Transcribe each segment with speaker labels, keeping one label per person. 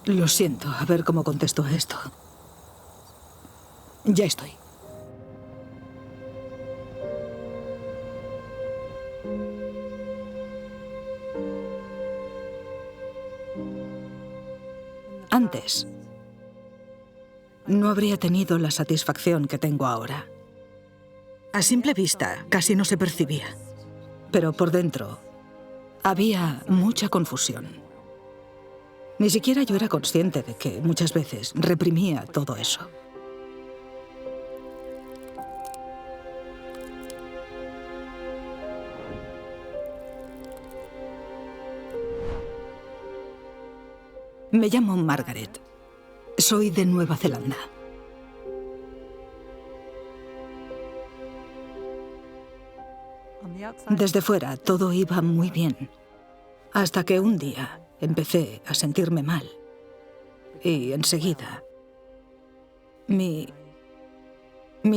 Speaker 1: Lo siento, a ver cómo contesto a esto. Ya estoy. Antes, no habría tenido la satisfacción que tengo ahora. A simple vista, casi no se percibía. Pero por dentro, había mucha confusión. Ni siquiera yo era consciente de que muchas veces reprimía todo eso. Me llamo Margaret. Soy de Nueva Zelanda. Desde fuera todo iba muy bien. Hasta que un día empecé a sentirme mal. Y enseguida mi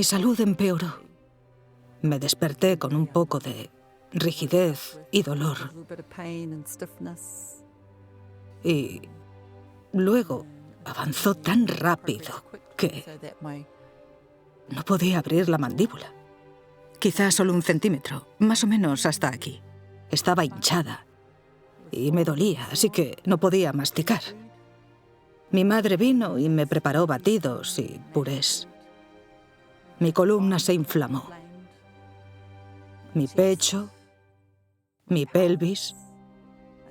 Speaker 1: salud empeoró. Me desperté con un poco de rigidez y dolor. Y luego avanzó tan rápido que no podía abrir la mandíbula. Quizás solo 1 centímetro, más o menos hasta aquí. Estaba hinchada y me dolía, así que no podía masticar. Mi madre vino y me preparó batidos y purés. Mi columna se inflamó. Mi pecho, mi pelvis,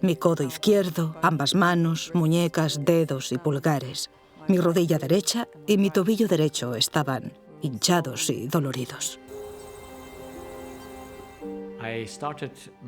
Speaker 1: mi codo izquierdo, ambas manos, muñecas, dedos y pulgares, mi rodilla derecha y mi tobillo derecho estaban hinchados y doloridos.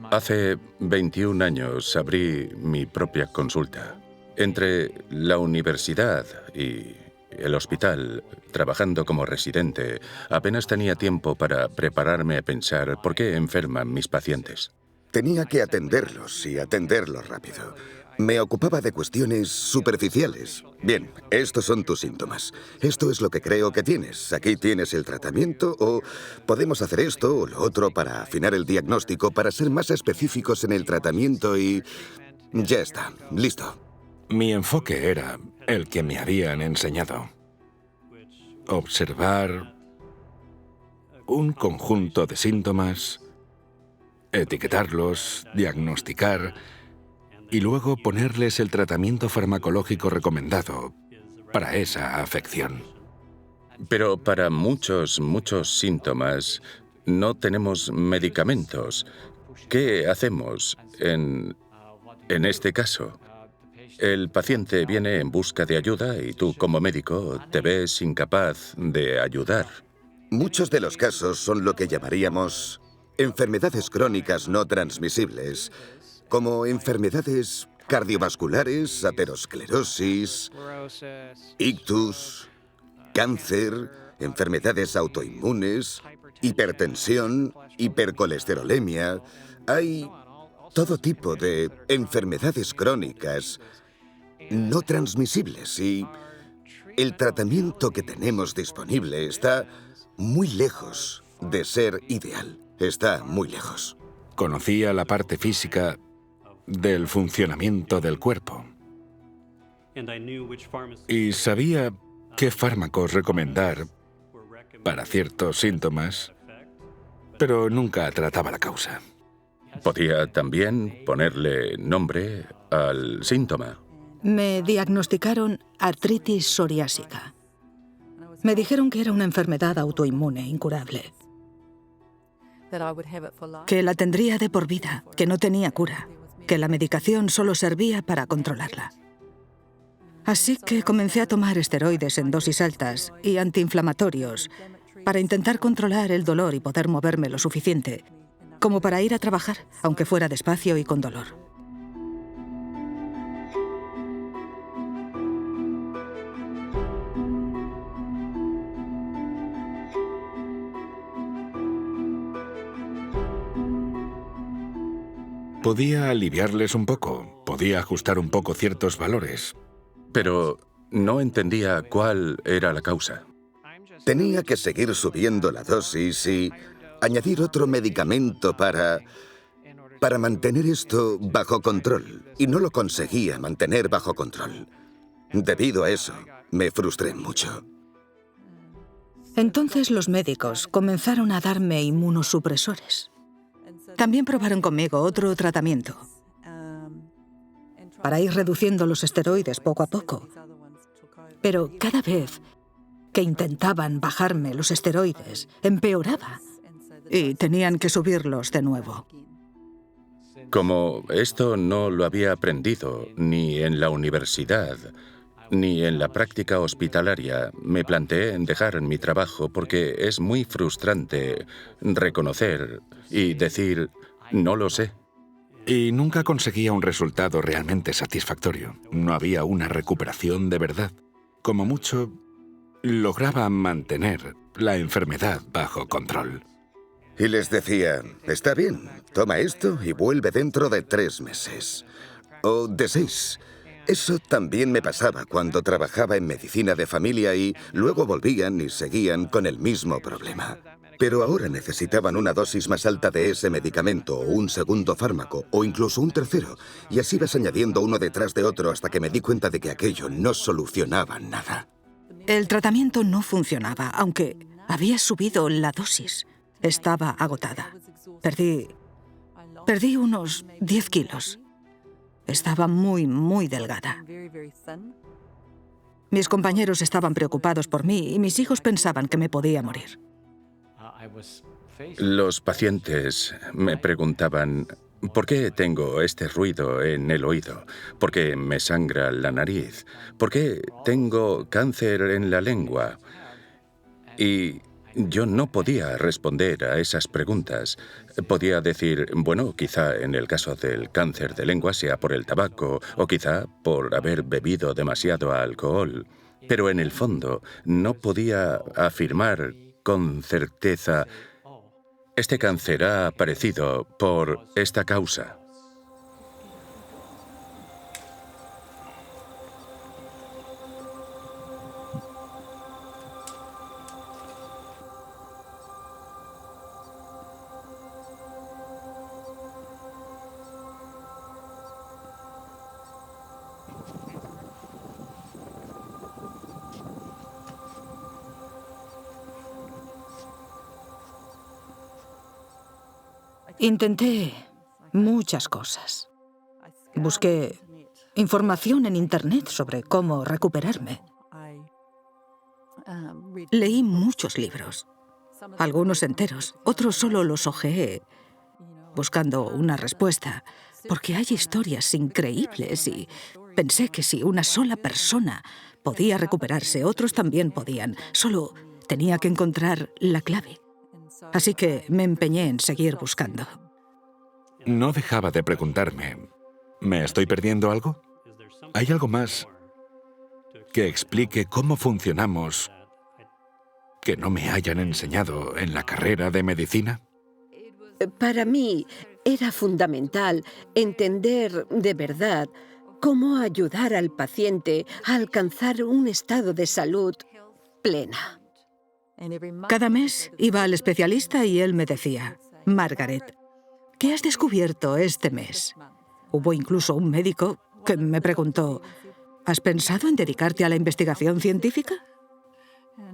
Speaker 2: Hace 21 años abrí mi propia consulta. Entre la universidad y el hospital, trabajando como residente, apenas tenía tiempo para prepararme a pensar por qué enferman mis pacientes.
Speaker 3: Tenía que atenderlos y atenderlos rápido. Me ocupaba de cuestiones superficiales. Bien, estos son tus síntomas. Esto es lo que creo que tienes. Aquí tienes el tratamiento o podemos hacer esto o lo otro para afinar el diagnóstico, para ser más específicos en el tratamiento y... ya está, listo.
Speaker 4: Mi enfoque era el que me habían enseñado. Observar un conjunto de síntomas, etiquetarlos, diagnosticar y luego ponerles el tratamiento farmacológico recomendado para esa afección.
Speaker 2: Pero para muchos síntomas no tenemos medicamentos. ¿Qué hacemos en este caso? El paciente viene en busca de ayuda y tú, como médico, te ves incapaz de ayudar.
Speaker 3: Muchos de los casos son lo que llamaríamos enfermedades crónicas no transmisibles, como enfermedades cardiovasculares, aterosclerosis, ictus, cáncer, enfermedades autoinmunes, hipertensión, hipercolesterolemia. Hay todo tipo de enfermedades crónicas no transmisibles y el tratamiento que tenemos disponible está muy lejos de ser ideal. Está muy lejos.
Speaker 4: Conocía la parte física del funcionamiento del cuerpo y sabía qué fármacos recomendar para ciertos síntomas, pero nunca trataba la causa.
Speaker 2: Podía también ponerle nombre al síntoma.
Speaker 1: Me diagnosticaron artritis psoriásica. Me dijeron que era una enfermedad autoinmune incurable, que la tendría de por vida, que no tenía cura, que la medicación solo servía para controlarla. Así que comencé a tomar esteroides en dosis altas y antiinflamatorios para intentar controlar el dolor y poder moverme lo suficiente como para ir a trabajar, aunque fuera despacio y con dolor.
Speaker 4: Podía aliviarles un poco, podía ajustar un poco ciertos valores.
Speaker 2: Pero no entendía cuál era la causa.
Speaker 3: Tenía que seguir subiendo la dosis y añadir otro medicamento para mantener esto bajo control. Y no lo conseguía mantener bajo control. Debido a eso, me frustré mucho.
Speaker 1: Entonces los médicos comenzaron a darme inmunosupresores. También probaron conmigo otro tratamiento para ir reduciendo los esteroides poco a poco. Pero cada vez que intentaban bajarme los esteroides, empeoraba y tenían que subirlos de nuevo.
Speaker 2: Como esto no lo había aprendido ni en la universidad, ni en la práctica hospitalaria, me planteé en dejar mi trabajo porque es muy frustrante reconocer y decir, no lo sé.
Speaker 4: Y nunca conseguía un resultado realmente satisfactorio. No había una recuperación de verdad. Como mucho, lograba mantener la enfermedad bajo control.
Speaker 3: Y les decía, está bien, toma esto y vuelve dentro de 3 meses. O de 6. Eso también me pasaba cuando trabajaba en medicina de familia y luego volvían y seguían con el mismo problema. Pero ahora necesitaban una dosis más alta de ese medicamento o un segundo fármaco o incluso un tercero. Y así vas añadiendo uno detrás de otro hasta que me di cuenta de que aquello no solucionaba nada.
Speaker 1: El tratamiento no funcionaba, aunque había subido la dosis. Estaba agotada. Perdí unos 10 kilos. Estaba muy delgada. Mis compañeros estaban preocupados por mí y mis hijos pensaban que me podía morir.
Speaker 2: Los pacientes me preguntaban, ¿por qué tengo este ruido en el oído? ¿Por qué me sangra la nariz? ¿Por qué tengo cáncer en la lengua? Y yo no podía responder a esas preguntas. Podía decir, bueno, quizá en el caso del cáncer de lengua sea por el tabaco o quizá por haber bebido demasiado alcohol. Pero en el fondo no podía afirmar con certeza, este cáncer ha aparecido por esta causa.
Speaker 1: Intenté muchas cosas. Busqué información en Internet sobre cómo recuperarme. Leí muchos libros, algunos enteros, otros solo los hojeé, buscando una respuesta, porque hay historias increíbles y pensé que si una sola persona podía recuperarse, otros también podían. Solo tenía que encontrar la clave. Así que me empeñé en seguir buscando.
Speaker 4: No dejaba de preguntarme, ¿me estoy perdiendo algo? ¿Hay algo más que explique cómo funcionamos que no me hayan enseñado en la carrera de medicina?
Speaker 5: Para mí era fundamental entender de verdad cómo ayudar al paciente a alcanzar un estado de salud plena.
Speaker 1: Cada mes iba al especialista y él me decía, Margaret, ¿qué has descubierto este mes? Hubo incluso un médico que me preguntó, ¿has pensado en dedicarte a la investigación científica?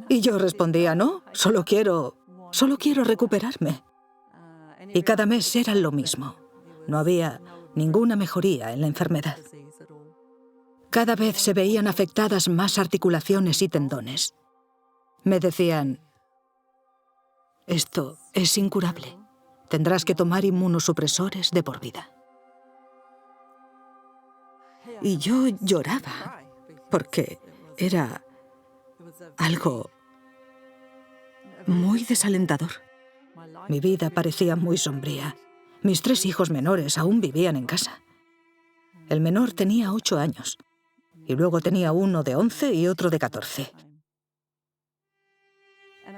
Speaker 1: Y yo respondía, no, solo quiero recuperarme. Y cada mes era lo mismo. No había ninguna mejoría en la enfermedad. Cada vez se veían afectadas más articulaciones y tendones. Me decían, esto es incurable. Tendrás que tomar inmunosupresores de por vida. Y yo lloraba, porque era algo muy desalentador. Mi vida parecía muy sombría. Mis 3 hijos menores aún vivían en casa. El menor tenía 8 años, y luego tenía uno de 11 y otro de 14.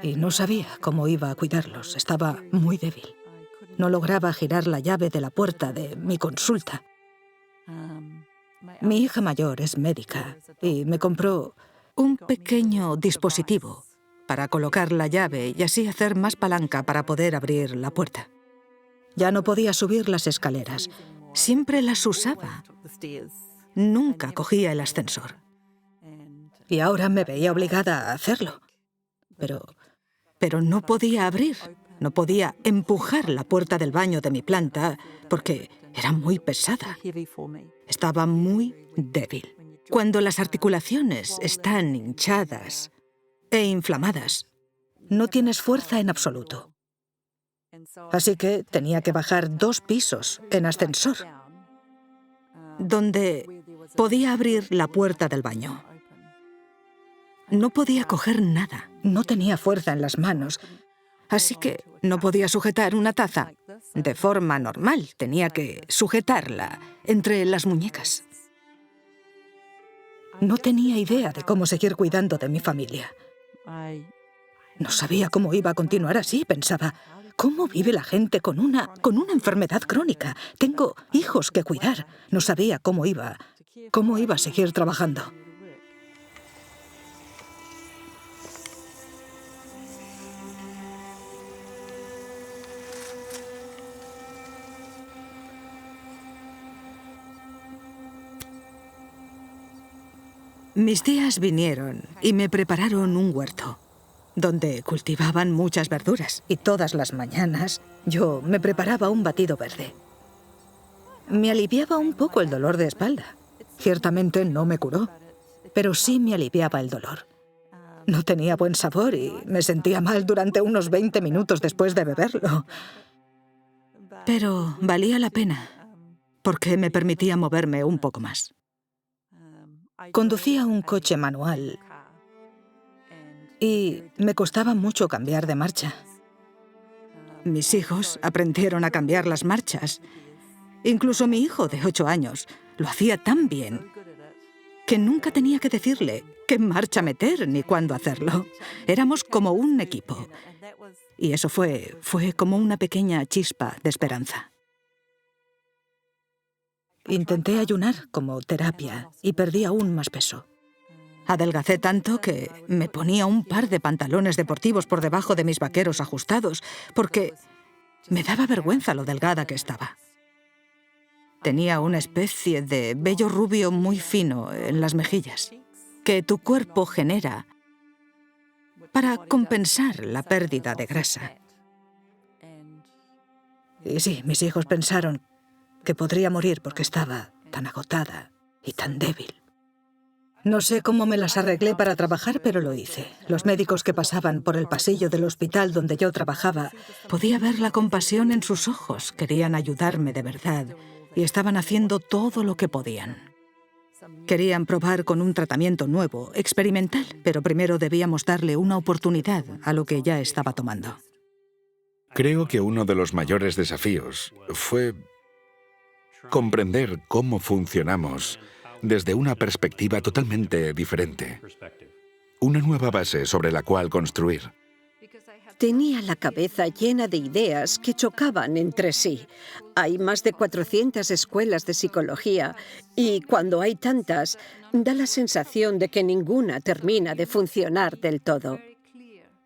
Speaker 1: Y no sabía cómo iba a cuidarlos. Estaba muy débil. No lograba girar la llave de la puerta de mi consulta. Mi hija mayor es médica y me compró un pequeño dispositivo para colocar la llave y así hacer más palanca para poder abrir la puerta. Ya no podía subir las escaleras. Siempre las usaba. Nunca cogía el ascensor. y ahora me veía obligada a hacerlo. Pero no podía abrir, no podía empujar la puerta del baño de mi planta porque era muy pesada. Estaba muy débil. Cuando las articulaciones están hinchadas e inflamadas, no tienes fuerza en absoluto. Así que tenía que bajar 2 pisos en ascensor, donde podía abrir la puerta del baño. No podía coger nada, no tenía fuerza en las manos, así que no podía sujetar una taza de forma normal, tenía que sujetarla entre las muñecas. No tenía idea de cómo seguir cuidando de mi familia. No sabía cómo iba a continuar así, pensaba, ¿cómo vive la gente con una enfermedad crónica? Tengo hijos que cuidar. No sabía cómo iba a seguir trabajando. Mis tías vinieron y me prepararon un huerto, donde cultivaban muchas verduras, y todas las mañanas yo me preparaba un batido verde. Me aliviaba un poco el dolor de espalda. Ciertamente no me curó, pero sí me aliviaba el dolor. No tenía buen sabor y me sentía mal durante unos 20 minutos después de beberlo. Pero valía la pena, porque me permitía moverme un poco más. Conducía un coche manual y me costaba mucho cambiar de marcha. Mis hijos aprendieron a cambiar las marchas. Incluso mi hijo de 8 años lo hacía tan bien que nunca tenía que decirle qué marcha meter ni cuándo hacerlo. Éramos como un equipo. Y eso fue como una pequeña chispa de esperanza. Intenté ayunar como terapia y perdí aún más peso. Adelgacé tanto que me ponía un par de pantalones deportivos por debajo de mis vaqueros ajustados porque me daba vergüenza lo delgada que estaba. Tenía una especie de vello rubio muy fino en las mejillas que tu cuerpo genera para compensar la pérdida de grasa. Y sí, mis hijos pensaron que podría morir porque estaba tan agotada y tan débil. No sé cómo me las arreglé para trabajar, pero lo hice. Los médicos que pasaban por el pasillo del hospital donde yo trabajaba, podía ver la compasión en sus ojos. Querían ayudarme de verdad y estaban haciendo todo lo que podían. Querían probar con un tratamiento nuevo, experimental, pero primero debíamos darle una oportunidad a lo que ya estaba tomando.
Speaker 4: Creo que uno de los mayores desafíos fue comprender cómo funcionamos desde una perspectiva totalmente diferente. Una nueva base sobre la cual construir.
Speaker 5: Tenía la cabeza llena de ideas que chocaban entre sí. Hay más de 400 escuelas de psicología y cuando hay tantas, da la sensación de que ninguna termina de funcionar del todo.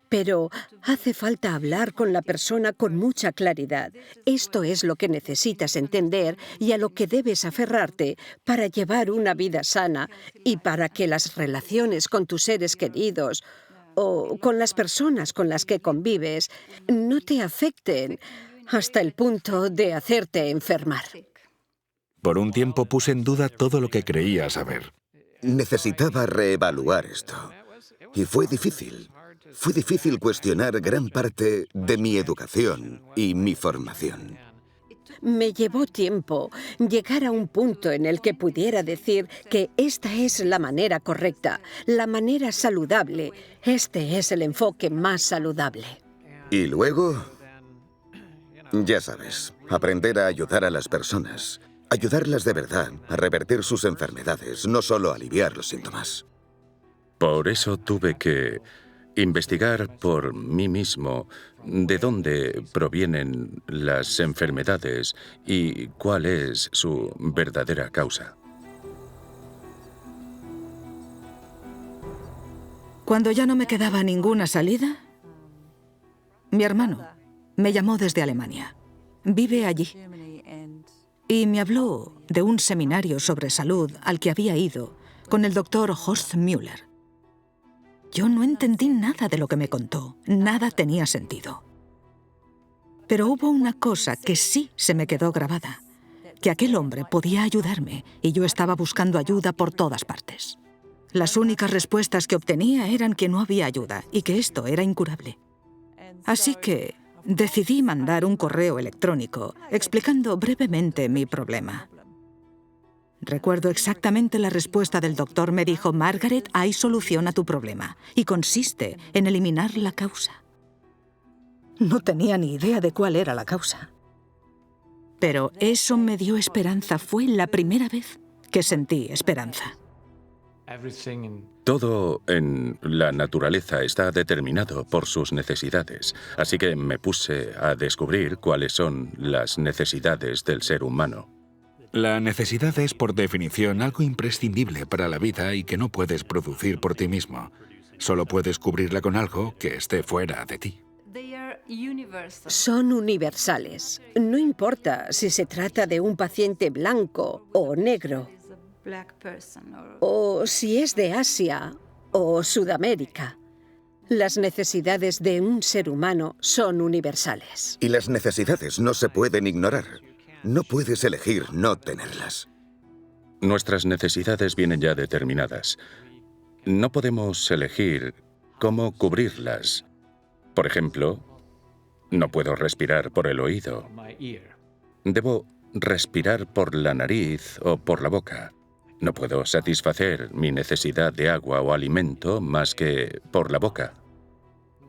Speaker 5: Pero hace falta hablar con la persona con mucha claridad. Esto es lo que necesitas entender y a lo que debes aferrarte para llevar una vida sana y para que las relaciones con tus seres queridos o con las personas con las que convives no te afecten hasta el punto de hacerte enfermar.
Speaker 4: Por un tiempo puse en duda todo lo que creía saber.
Speaker 3: Necesitaba reevaluar esto. Y fue difícil. Fue difícil cuestionar gran parte de mi educación y mi formación.
Speaker 5: Me llevó tiempo llegar a un punto en el que pudiera decir que esta es la manera correcta, la manera saludable. Este es el enfoque más saludable.
Speaker 3: Y luego, ya sabes, aprender a ayudar a las personas. Ayudarlas de verdad a revertir sus enfermedades, no solo aliviar los síntomas.
Speaker 2: Por eso tuve que investigar por mí mismo de dónde provienen las enfermedades y cuál es su verdadera causa.
Speaker 1: Cuando ya no me quedaba ninguna salida, mi hermano me llamó desde Alemania. Vive allí. Y me habló de un seminario sobre salud al que había ido con el doctor Horst Müller. Yo no entendí nada de lo que me contó. Nada tenía sentido. Pero hubo una cosa que sí se me quedó grabada. Que aquel hombre podía ayudarme y yo estaba buscando ayuda por todas partes. Las únicas respuestas que obtenía eran que no había ayuda y que esto era incurable. Así que decidí mandar un correo electrónico explicando brevemente mi problema. Recuerdo exactamente la respuesta del doctor. Me dijo: Margaret, hay solución a tu problema y consiste en eliminar la causa. No tenía ni idea de cuál era la causa. Pero eso me dio esperanza. Fue la primera vez que sentí esperanza.
Speaker 2: Todo en la naturaleza está determinado por sus necesidades, así que me puse a descubrir cuáles son las necesidades del ser humano.
Speaker 4: La necesidad es, por definición, algo imprescindible para la vida y que no puedes producir por ti mismo. Solo puedes cubrirla con algo que esté fuera de ti.
Speaker 5: Son universales. No importa si se trata de un paciente blanco o negro, o si es de Asia o Sudamérica. Las necesidades de un ser humano son universales.
Speaker 3: Y las necesidades no se pueden ignorar. No puedes elegir no tenerlas.
Speaker 2: Nuestras necesidades vienen ya determinadas. No podemos elegir cómo cubrirlas. Por ejemplo, no puedo respirar por el oído. Debo respirar por la nariz o por la boca. No puedo satisfacer mi necesidad de agua o alimento más que por la boca.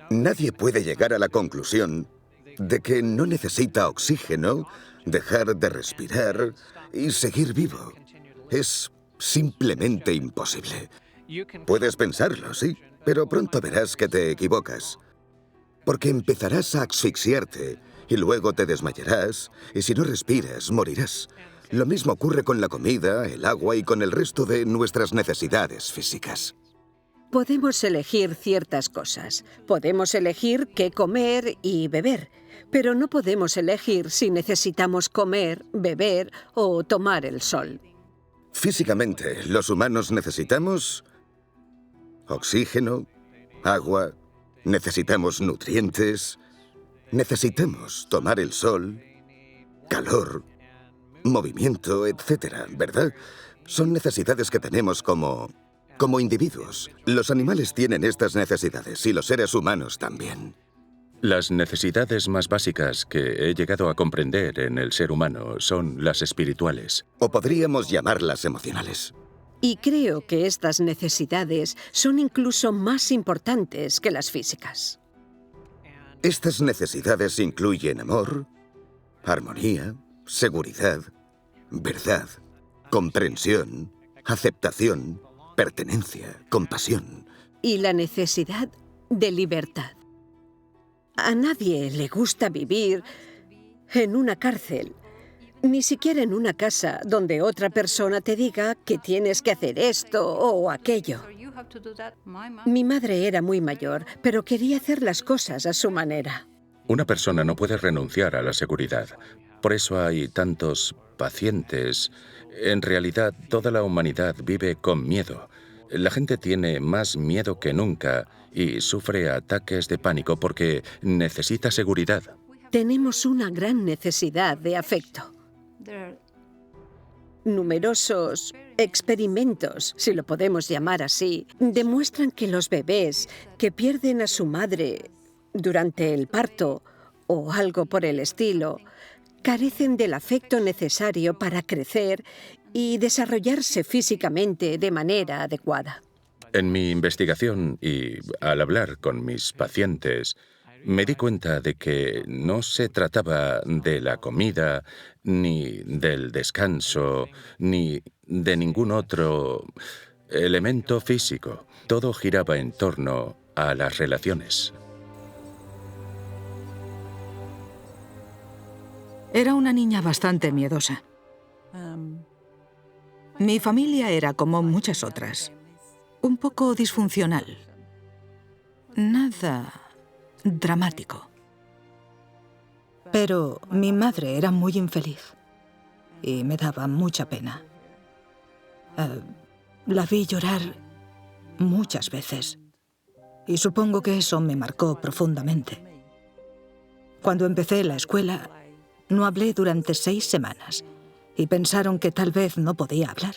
Speaker 3: Nadie puede llegar a la conclusión de que no necesita oxígeno, dejar de respirar y seguir vivo. Es simplemente imposible. Puedes pensarlo, sí, pero pronto verás que te equivocas. Porque empezarás a asfixiarte y luego te desmayarás, y si no respiras, morirás. Lo mismo ocurre con la comida, el agua y con el resto de nuestras necesidades físicas.
Speaker 5: Podemos elegir ciertas cosas. Podemos elegir qué comer y beber, pero no podemos elegir si necesitamos comer, beber o tomar el sol.
Speaker 3: Físicamente, los humanos necesitamos oxígeno, agua, necesitamos nutrientes, necesitamos tomar el sol, calor, movimiento, etc., ¿verdad? Son necesidades que tenemos como individuos. Los animales tienen estas necesidades y los seres humanos también.
Speaker 2: Las necesidades más básicas que he llegado a comprender en el ser humano son las espirituales.
Speaker 3: O podríamos llamarlas emocionales.
Speaker 5: Y creo que estas necesidades son incluso más importantes que las físicas.
Speaker 3: Estas necesidades incluyen amor, armonía, seguridad, verdad, comprensión, aceptación, pertenencia, compasión.
Speaker 5: Y la necesidad de libertad. A nadie le gusta vivir en una cárcel, ni siquiera en una casa donde otra persona te diga que tienes que hacer esto o aquello. Mi madre era muy mayor, pero quería hacer las cosas a su manera.
Speaker 2: Una persona no puede renunciar a la seguridad. Por eso hay tantos pacientes. En realidad, toda la humanidad vive con miedo. La gente tiene más miedo que nunca y sufre ataques de pánico porque necesita seguridad.
Speaker 5: Tenemos una gran necesidad de afecto. Numerosos experimentos, si lo podemos llamar así, demuestran que los bebés que pierden a su madre durante el parto o algo por el estilo, carecen del afecto necesario para crecer y desarrollarse físicamente de manera adecuada.
Speaker 2: En mi investigación y al hablar con mis pacientes, me di cuenta de que no se trataba de la comida, ni del descanso, ni de ningún otro elemento físico. Todo giraba en torno a las relaciones.
Speaker 1: Era una niña bastante miedosa. Mi familia era como muchas otras, un poco disfuncional. Nada dramático. Pero mi madre era muy infeliz y me daba mucha pena. La vi llorar muchas veces Y supongo que eso me marcó profundamente. Cuando empecé la escuela, no hablé durante 6 semanas y pensaron que tal vez no podía hablar.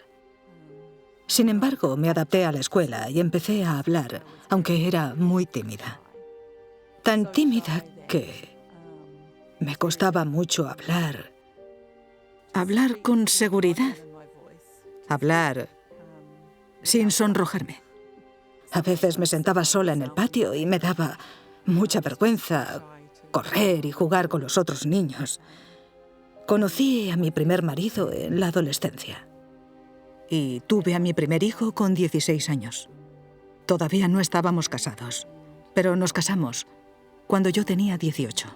Speaker 1: Sin embargo, me adapté a la escuela y empecé a hablar, aunque era muy tímida. Tan tímida que me costaba mucho hablar. Hablar con seguridad. Hablar sin sonrojarme. A veces me sentaba sola en el patio y me daba mucha vergüenza correr y jugar con los otros niños. Conocí a mi primer marido en la adolescencia y tuve a mi primer hijo con 16 años. Todavía no estábamos casados, pero nos casamos cuando yo tenía 18.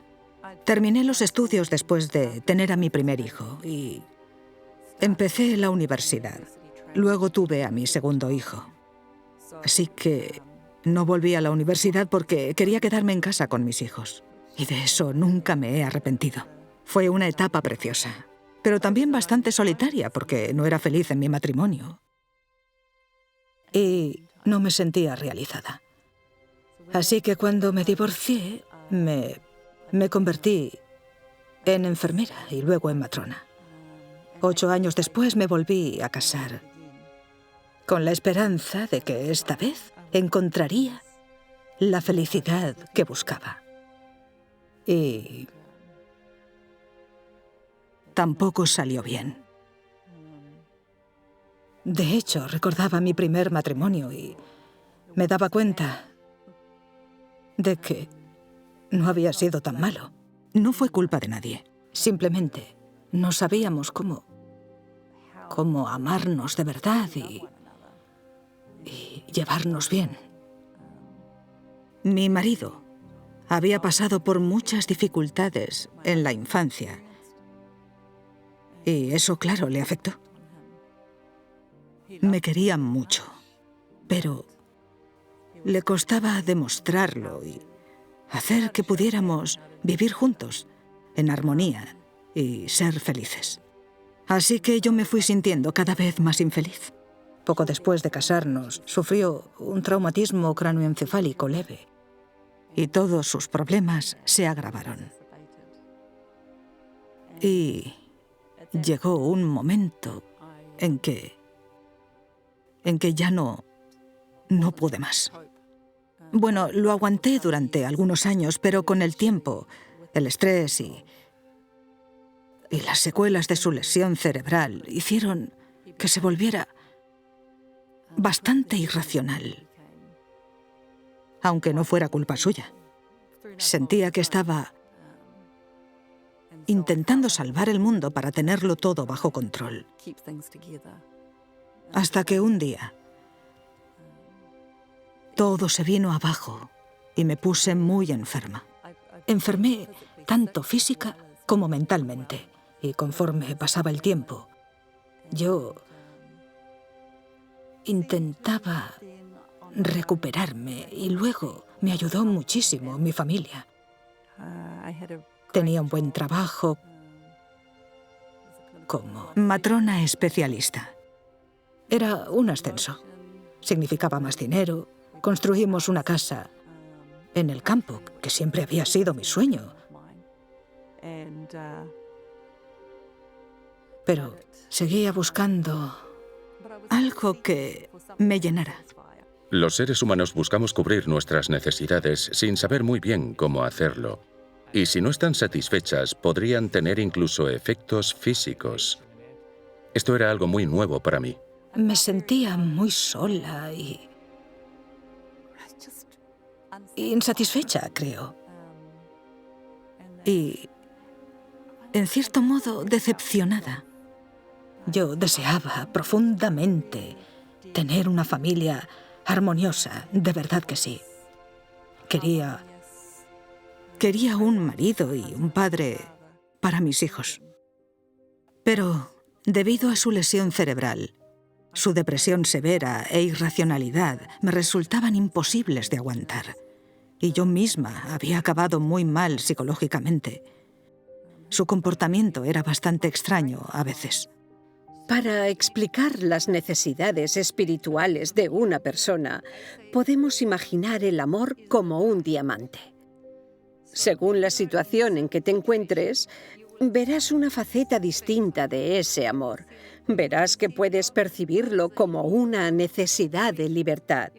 Speaker 1: Terminé los estudios después de tener a mi primer hijo y empecé la universidad. Luego tuve a mi segundo hijo. Así que no volví a la universidad porque quería quedarme en casa con mis hijos. Y de eso nunca me he arrepentido. Fue una etapa preciosa, pero también bastante solitaria porque no era feliz en mi matrimonio. Y no me sentía realizada. Así que cuando me divorcié, me convertí en enfermera y luego en matrona. 8 años después me volví a casar, con la esperanza de que esta vez encontraría la felicidad que buscaba. Y tampoco salió bien. De hecho, recordaba mi primer matrimonio y me daba cuenta de que no había sido tan malo. No fue culpa de nadie. Simplemente no sabíamos cómo amarnos de verdad y llevarnos bien. Mi marido había pasado por muchas dificultades en la infancia y eso, claro, le afectó. Me quería mucho, pero le costaba demostrarlo y hacer que pudiéramos vivir juntos, en armonía y ser felices. Así que yo me fui sintiendo cada vez más infeliz. Poco después de casarnos, sufrió un traumatismo cráneoencefálico leve y todos sus problemas se agravaron. Y llegó un momento en que ya no pude más. Bueno, lo aguanté durante algunos años, pero con el tiempo, el estrés y las secuelas de su lesión cerebral hicieron que se volviera bastante irracional, aunque no fuera culpa suya. Sentía que estaba intentando salvar el mundo para tenerlo todo bajo control. Hasta que un día todo se vino abajo y me puse muy enferma. Enfermé tanto física como mentalmente. Y conforme pasaba el tiempo, yo intentaba recuperarme y luego me ayudó muchísimo mi familia. Tenía un buen trabajo como matrona especialista. Era un ascenso. Significaba más dinero. Construimos una casa en el campo, que siempre había sido mi sueño. Pero seguía buscando algo que me llenara.
Speaker 2: Los seres humanos buscamos cubrir nuestras necesidades sin saber muy bien cómo hacerlo. Y si no están satisfechas, podrían tener incluso efectos físicos. Esto era algo muy nuevo para mí.
Speaker 1: Me sentía muy sola y insatisfecha, creo. Y, en cierto modo, decepcionada. Yo deseaba profundamente tener una familia armoniosa, de verdad que sí. Quería un marido y un padre para mis hijos. Pero, debido a su lesión cerebral, su depresión severa e irracionalidad me resultaban imposibles de aguantar. Y yo misma había acabado muy mal psicológicamente. Su comportamiento era bastante extraño a veces.
Speaker 5: Para explicar las necesidades espirituales de una persona, podemos imaginar el amor como un diamante. Según la situación en que te encuentres, verás una faceta distinta de ese amor. Verás que puedes percibirlo como una necesidad de libertad.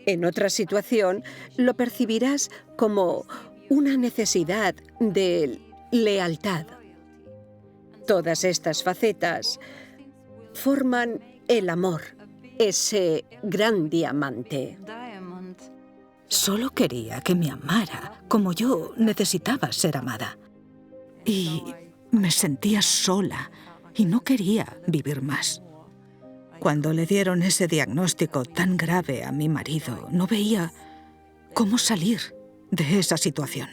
Speaker 5: En otra situación, lo percibirás como una necesidad de lealtad. Todas estas facetas forman el amor, ese gran diamante.
Speaker 1: Solo quería que me amara como yo necesitaba ser amada. Y me sentía sola y no quería vivir más. Cuando le dieron ese diagnóstico tan grave a mi marido, no veía cómo salir de esa situación.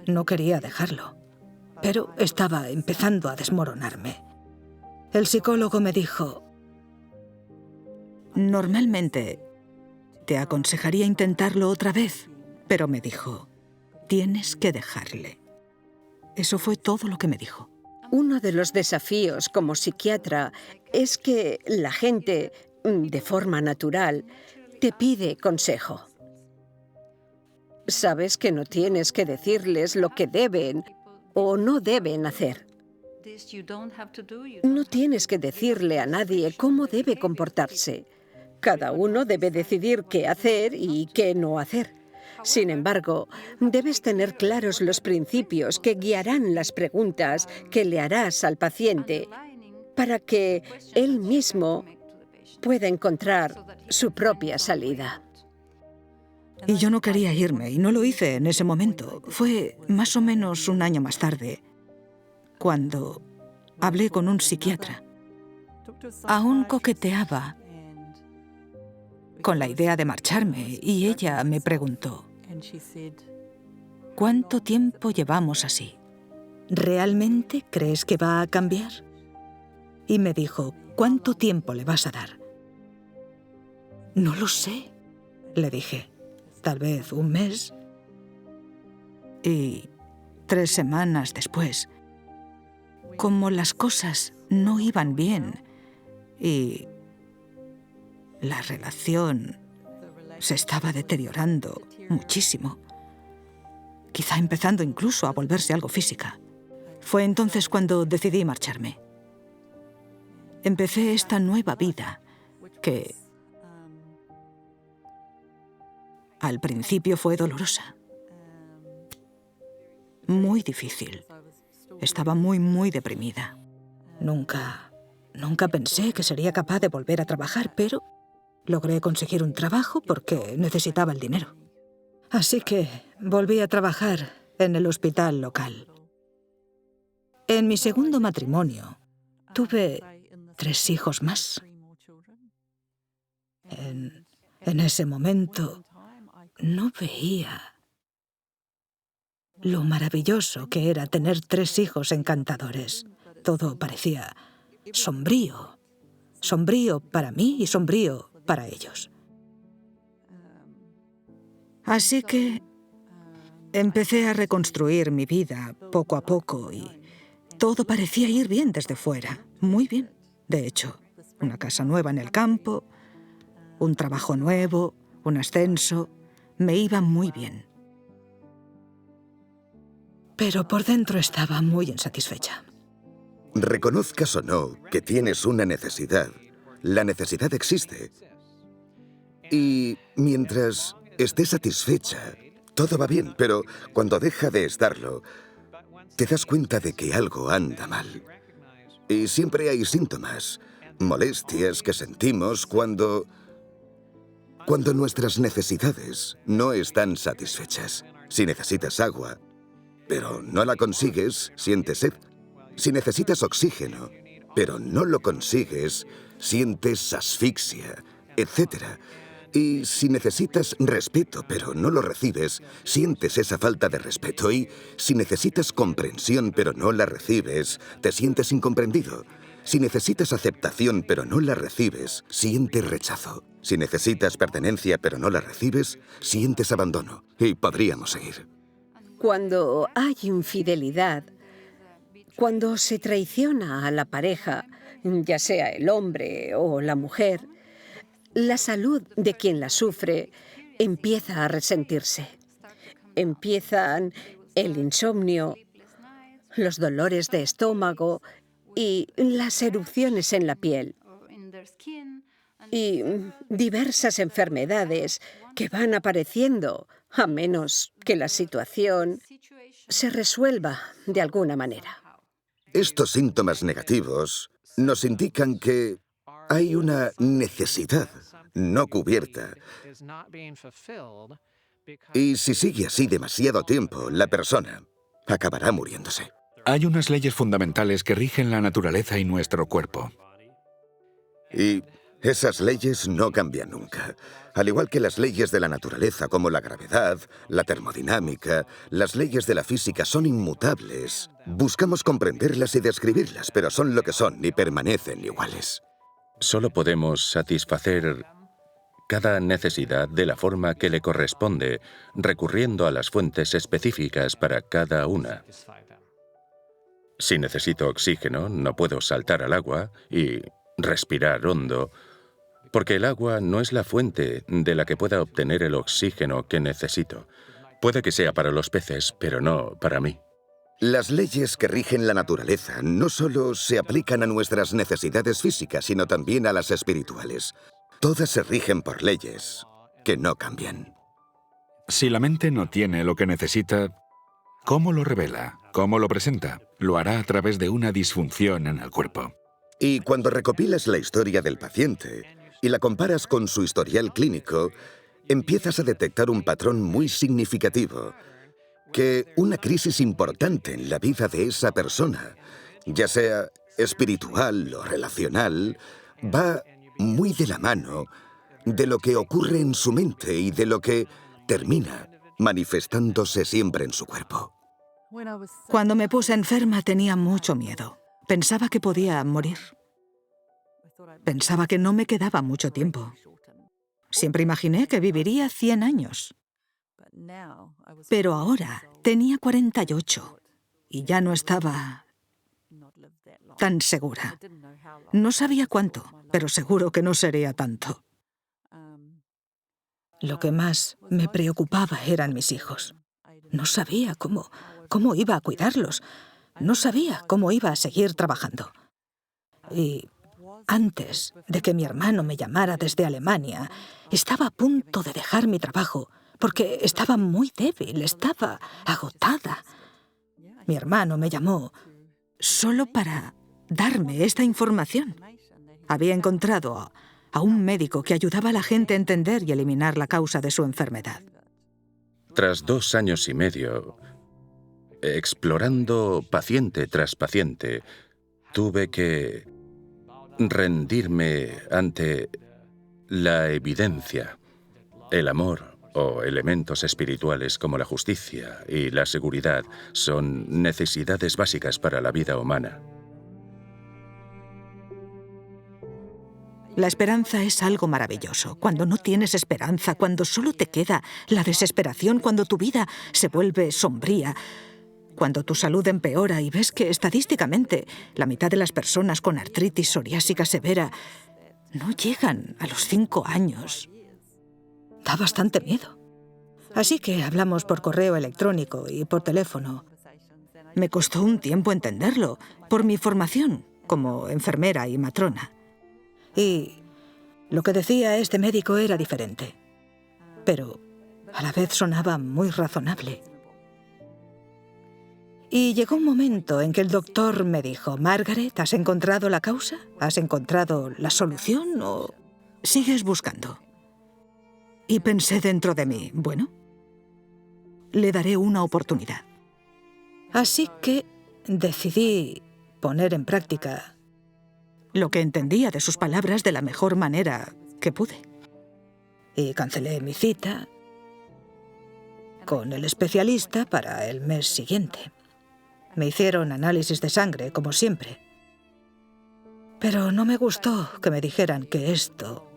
Speaker 1: No quería dejarlo, pero estaba empezando a desmoronarme. El psicólogo me dijo: normalmente te aconsejaría intentarlo otra vez, pero me dijo: tienes que dejarle. Eso fue todo lo que me dijo.
Speaker 5: Uno de los desafíos como psiquiatra es que la gente, de forma natural, te pide consejo. Sabes que no tienes que decirles lo que deben o no deben hacer. No tienes que decirle a nadie cómo debe comportarse. Cada uno debe decidir qué hacer y qué no hacer. Sin embargo, debes tener claros los principios que guiarán las preguntas que le harás al paciente para que él mismo pueda encontrar su propia salida.
Speaker 1: Y yo no quería irme, y no lo hice en ese momento. Fue más o menos un año más tarde, cuando hablé con un psiquiatra. Aún coqueteaba con la idea de marcharme, y ella me preguntó: ¿cuánto tiempo llevamos así? ¿Realmente crees que va a cambiar? Y me dijo: ¿cuánto tiempo le vas a dar? No lo sé, le dije. Tal vez un mes. Y 3 semanas después, como las cosas no iban bien y la relación se estaba deteriorando muchísimo, quizá empezando incluso a volverse algo física, fue entonces cuando decidí marcharme. Empecé esta nueva vida que al principio fue dolorosa, muy difícil. Estaba muy deprimida. Nunca pensé que sería capaz de volver a trabajar, pero logré conseguir un trabajo porque necesitaba el dinero. Así que volví a trabajar en el hospital local. En mi segundo matrimonio tuve 3 hijos más. En ese momento no veía lo maravilloso que era tener 3 hijos encantadores. Todo parecía sombrío. Sombrío para mí y sombrío para ellos. Así que empecé a reconstruir mi vida poco a poco y todo parecía ir bien desde fuera. Muy bien, de hecho. Una casa nueva en el campo, un trabajo nuevo, un ascenso. Me iba muy bien. Pero por dentro estaba muy insatisfecha.
Speaker 3: Reconozcas o no que tienes una necesidad, la necesidad existe. Y mientras estés satisfecha, todo va bien, pero cuando deja de estarlo, te das cuenta de que algo anda mal. Y siempre hay síntomas, molestias que sentimos cuando nuestras necesidades no están satisfechas. Si necesitas agua, pero no la consigues, sientes sed. Si necesitas oxígeno, pero no lo consigues, sientes asfixia, etc. Y si necesitas respeto, pero no lo recibes, sientes esa falta de respeto. Y si necesitas comprensión, pero no la recibes, te sientes incomprendido. Si necesitas aceptación, pero no la recibes, sientes rechazo. Si necesitas pertenencia, pero no la recibes, sientes abandono. Y podríamos seguir.
Speaker 5: Cuando hay infidelidad, Cuando se traiciona a la pareja, ya sea el hombre o la mujer, la salud de quien la sufre empieza a resentirse. Empiezan el insomnio, los dolores de estómago y las erupciones en la piel. Y diversas enfermedades que van apareciendo a menos que la situación se resuelva de alguna manera.
Speaker 3: Estos síntomas negativos nos indican que hay una necesidad no cubierta. Y si sigue así demasiado tiempo, la persona acabará muriéndose.
Speaker 4: Hay unas leyes fundamentales que rigen la naturaleza y nuestro cuerpo.
Speaker 3: Y esas leyes no cambian nunca. Al igual que las leyes de la naturaleza, como la gravedad, la termodinámica, las leyes de la física son inmutables. Buscamos comprenderlas y describirlas, pero son lo que son y permanecen iguales.
Speaker 2: Solo podemos satisfacer cada necesidad de la forma que le corresponde, recurriendo a las fuentes específicas para cada una. Si necesito oxígeno, no puedo saltar al agua y respirar hondo, porque el agua no es la fuente de la que pueda obtener el oxígeno que necesito. Puede que sea para los peces, pero no para mí.
Speaker 3: Las leyes que rigen la naturaleza no solo se aplican a nuestras necesidades físicas, sino también a las espirituales. Todas se rigen por leyes que no cambian.
Speaker 4: Si la mente no tiene lo que necesita, ¿cómo lo revela? ¿Cómo lo presenta? Lo hará a través de una disfunción en el cuerpo.
Speaker 3: Y cuando recopilas la historia del paciente y la comparas con su historial clínico, empiezas a detectar un patrón muy significativo, que una crisis importante en la vida de esa persona, ya sea espiritual o relacional, va muy de la mano de lo que ocurre en su mente y de lo que termina manifestándose siempre en su cuerpo.
Speaker 1: Cuando me puse enferma tenía mucho miedo. Pensaba que podía morir. Pensaba que no me quedaba mucho tiempo. Siempre imaginé que viviría 100 años. Pero ahora tenía 48 y ya no estaba tan segura. No sabía cuánto, pero seguro que no sería tanto. Lo que más me preocupaba eran mis hijos. No sabía cómo iba a cuidarlos. No sabía cómo iba a seguir trabajando. Y antes de que mi hermano me llamara desde Alemania, estaba a punto de dejar mi trabajo porque estaba muy débil, estaba agotada. Mi hermano me llamó solo para darme esta información. Había encontrado a un médico que ayudaba a la gente a entender y eliminar la causa de su enfermedad.
Speaker 2: Tras 2 años y medio, explorando paciente tras paciente, tuve que rendirme ante la evidencia. El amor o elementos espirituales como la justicia y la seguridad son necesidades básicas para la vida humana.
Speaker 1: La esperanza es algo maravilloso. Cuando no tienes esperanza, cuando solo te queda la desesperación, cuando tu vida se vuelve sombría, cuando tu salud empeora y ves que estadísticamente la mitad de las personas con artritis psoriásica severa no llegan a los 5 años, da bastante miedo. Así que hablamos por correo electrónico y por teléfono. Me costó un tiempo entenderlo, por mi formación como enfermera y matrona. Y lo que decía este médico era diferente, pero a la vez sonaba muy razonable. Y llegó un momento en que el doctor me dijo: Margaret, ¿has encontrado la causa? ¿Has encontrado la solución o sigues buscando? Y pensé dentro de mí, bueno, le daré una oportunidad. Así que decidí poner en práctica lo que entendía de sus palabras de la mejor manera que pude. Y cancelé mi cita con el especialista para el mes siguiente. Me hicieron análisis de sangre, como siempre. Pero no me gustó que me dijeran que esto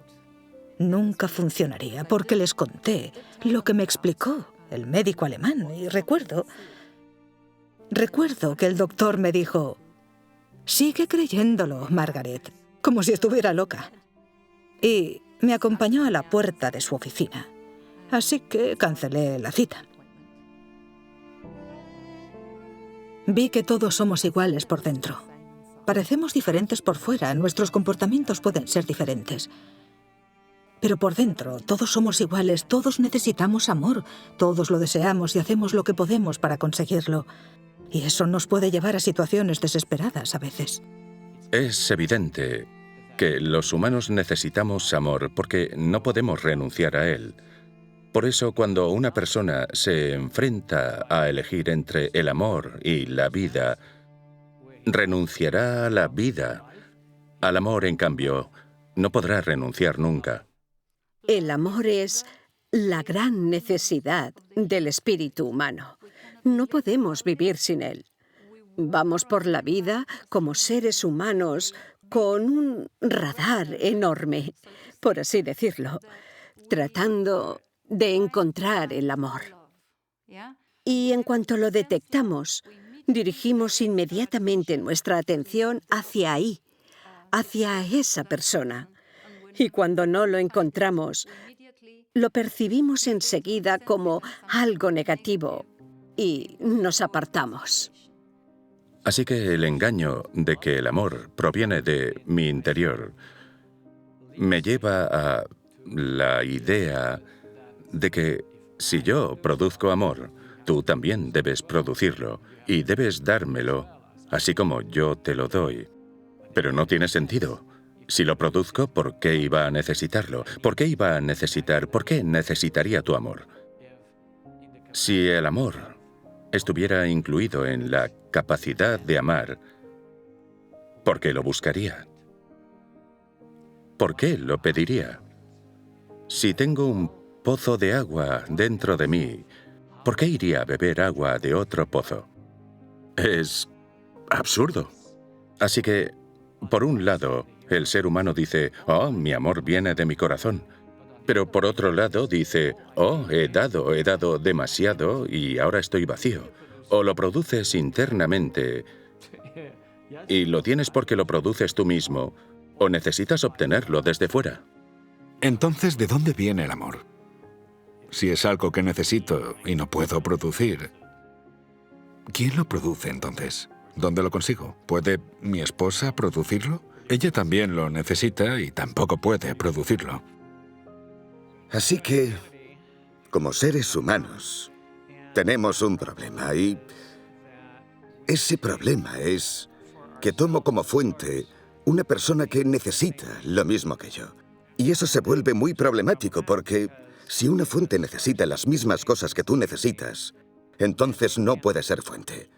Speaker 1: nunca funcionaría, porque les conté lo que me explicó el médico alemán. Y recuerdo Recuerdo que el doctor me dijo: sigue creyéndolo, Margaret, como si estuviera loca. Y me acompañó a la puerta de su oficina. Así que cancelé la cita. Vi que todos somos iguales por dentro. Parecemos diferentes por fuera, nuestros comportamientos pueden ser diferentes. Pero por dentro, todos somos iguales, todos necesitamos amor, todos lo deseamos y hacemos lo que podemos para conseguirlo. Y eso nos puede llevar a situaciones desesperadas a veces.
Speaker 2: Es evidente que los humanos necesitamos amor porque no podemos renunciar a él. Por eso, cuando una persona se enfrenta a elegir entre el amor y la vida, renunciará a la vida. Al amor, en cambio, no podrá renunciar nunca.
Speaker 5: El amor es la gran necesidad del espíritu humano. No podemos vivir sin él. Vamos por la vida como seres humanos con un radar enorme, por así decirlo, tratando de encontrar el amor. Y en cuanto lo detectamos, dirigimos inmediatamente nuestra atención hacia ahí, hacia esa persona. Y cuando no lo encontramos, lo percibimos enseguida como algo negativo y nos apartamos.
Speaker 2: Así que el engaño de que el amor proviene de mi interior me lleva a la idea de que si yo produzco amor, tú también debes producirlo y debes dármelo, así como yo te lo doy. Pero no tiene sentido. Si lo produzco, ¿por qué iba a necesitarlo? ¿Por qué iba a necesitar? ¿Por qué necesitaría tu amor? Si el amor estuviera incluido en la capacidad de amar, ¿por qué lo buscaría? ¿Por qué lo pediría? Si tengo un pozo de agua dentro de mí, ¿por qué iría a beber agua de otro pozo? Es absurdo. Así que, por un lado, el ser humano dice: oh, mi amor viene de mi corazón. Pero por otro lado dice: oh, he dado demasiado y ahora estoy vacío. O lo produces internamente y lo tienes porque lo produces tú mismo, o necesitas obtenerlo desde fuera.
Speaker 4: Entonces, ¿de dónde viene el amor? Si es algo que necesito y no puedo producir, ¿quién lo produce entonces? ¿Dónde lo consigo? ¿Puede mi esposa producirlo? Ella también lo necesita y tampoco puede producirlo.
Speaker 3: Así que, como seres humanos, tenemos un problema y ese problema es que tomo como fuente una persona que necesita lo mismo que yo. Y eso se vuelve muy problemático porque si una fuente necesita las mismas cosas que tú necesitas, entonces no puede ser fuente.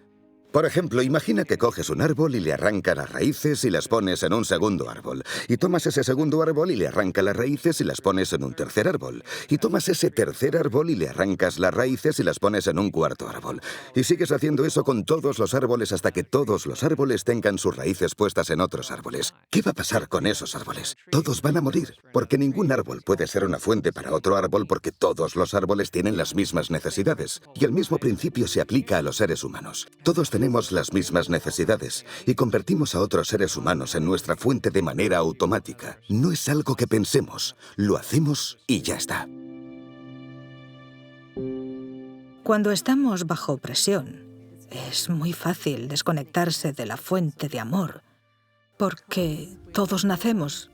Speaker 3: Por ejemplo, imagina que coges un árbol y le arrancas las raíces y las pones en un segundo árbol. Y tomas ese segundo árbol y le arrancas las raíces y las pones en un tercer árbol. Y tomas ese tercer árbol y le arrancas las raíces y las pones en un cuarto árbol. Y sigues haciendo eso con todos los árboles hasta que todos los árboles tengan sus raíces puestas en otros árboles. ¿Qué va a pasar con esos árboles? Todos van a morir, porque ningún árbol puede ser una fuente para otro árbol porque todos los árboles tienen las mismas necesidades. Y el mismo principio se aplica a los seres humanos. Todos tenemos las mismas necesidades y convertimos a otros seres humanos en nuestra fuente de manera automática. No es algo que pensemos, lo hacemos y ya está.
Speaker 1: Cuando estamos bajo presión, es muy fácil desconectarse de la fuente de amor, porque todos nacemos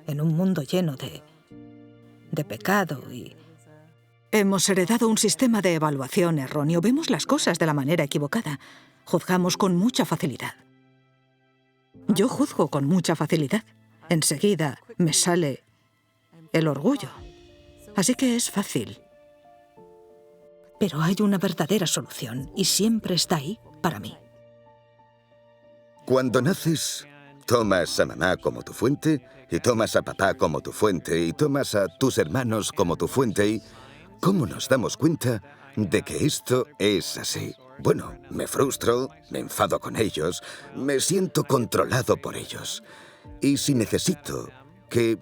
Speaker 1: en un mundo lleno de pecado y hemos heredado un sistema de evaluación erróneo. Vemos las cosas de la manera equivocada. Juzgamos con mucha facilidad. Yo juzgo con mucha facilidad. Enseguida me sale el orgullo. Así que es fácil. Pero hay una verdadera solución y siempre está ahí para mí.
Speaker 3: Cuando naces, tomas a mamá como tu fuente, y tomas a papá como tu fuente, y tomas a tus hermanos como tu fuente, y ¿cómo nos damos cuenta de que esto es así? Bueno, me frustro, me enfado con ellos, me siento controlado por ellos. Y si necesito que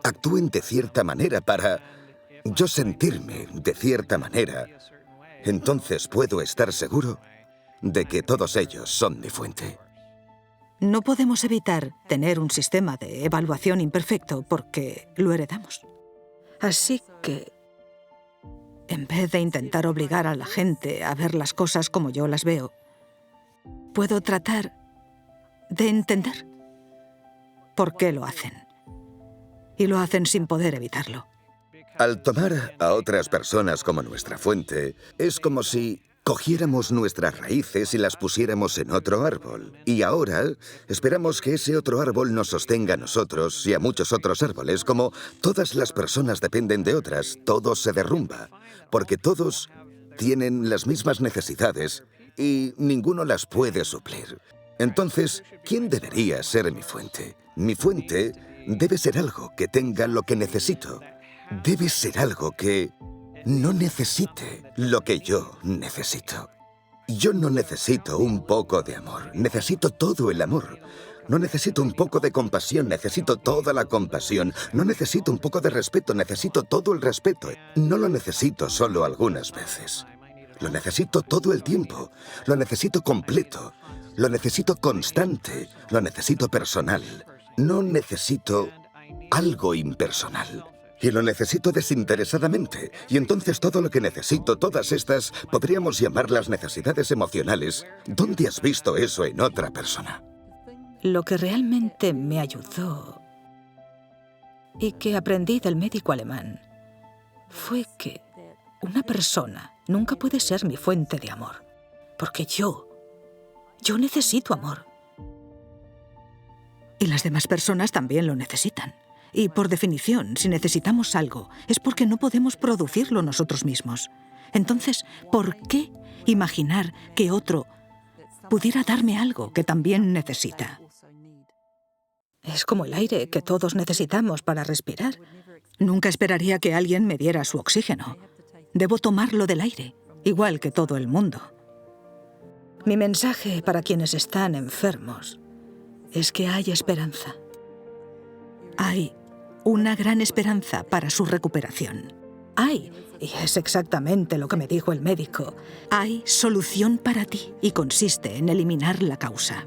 Speaker 3: actúen de cierta manera para yo sentirme de cierta manera, entonces puedo estar seguro de que todos ellos son mi fuente.
Speaker 1: No podemos evitar tener un sistema de evaluación imperfecto porque lo heredamos. Así que, en vez de intentar obligar a la gente a ver las cosas como yo las veo, puedo tratar de entender por qué lo hacen. Y lo hacen sin poder evitarlo.
Speaker 3: Al tomar a otras personas como nuestra fuente, es como si cogiéramos nuestras raíces y las pusiéramos en otro árbol. Y ahora esperamos que ese otro árbol nos sostenga a nosotros y a muchos otros árboles. Como todas las personas dependen de otras, todo se derrumba. Porque todos tienen las mismas necesidades y ninguno las puede suplir. Entonces, ¿quién debería ser mi fuente? Mi fuente debe ser algo que tenga lo que necesito. Debe ser algo que no necesite lo que yo necesito. Yo no necesito un poco de amor, necesito todo el amor. No necesito un poco de compasión, necesito toda la compasión. No necesito un poco de respeto, necesito todo el respeto. No lo necesito solo algunas veces. Lo necesito todo el tiempo. Lo necesito completo. Lo necesito constante. Lo necesito personal. No necesito algo impersonal. Y lo necesito desinteresadamente. Y entonces todo lo que necesito, todas estas, podríamos llamarlas necesidades emocionales. ¿Dónde has visto eso en otra persona?
Speaker 1: Lo que realmente me ayudó y que aprendí del médico alemán fue que una persona nunca puede ser mi fuente de amor. Porque yo necesito amor. Y las demás personas también lo necesitan. Y por definición, si necesitamos algo, es porque no podemos producirlo nosotros mismos. Entonces, ¿por qué imaginar que otro pudiera darme algo que también necesita? Es como el aire que todos necesitamos para respirar. Nunca esperaría que alguien me diera su oxígeno. Debo tomarlo del aire, igual que todo el mundo. Mi mensaje para quienes están enfermos es que hay esperanza. Hay una gran esperanza para su recuperación. Hay, y es exactamente lo que me dijo el médico, hay solución para ti y consiste en eliminar la causa.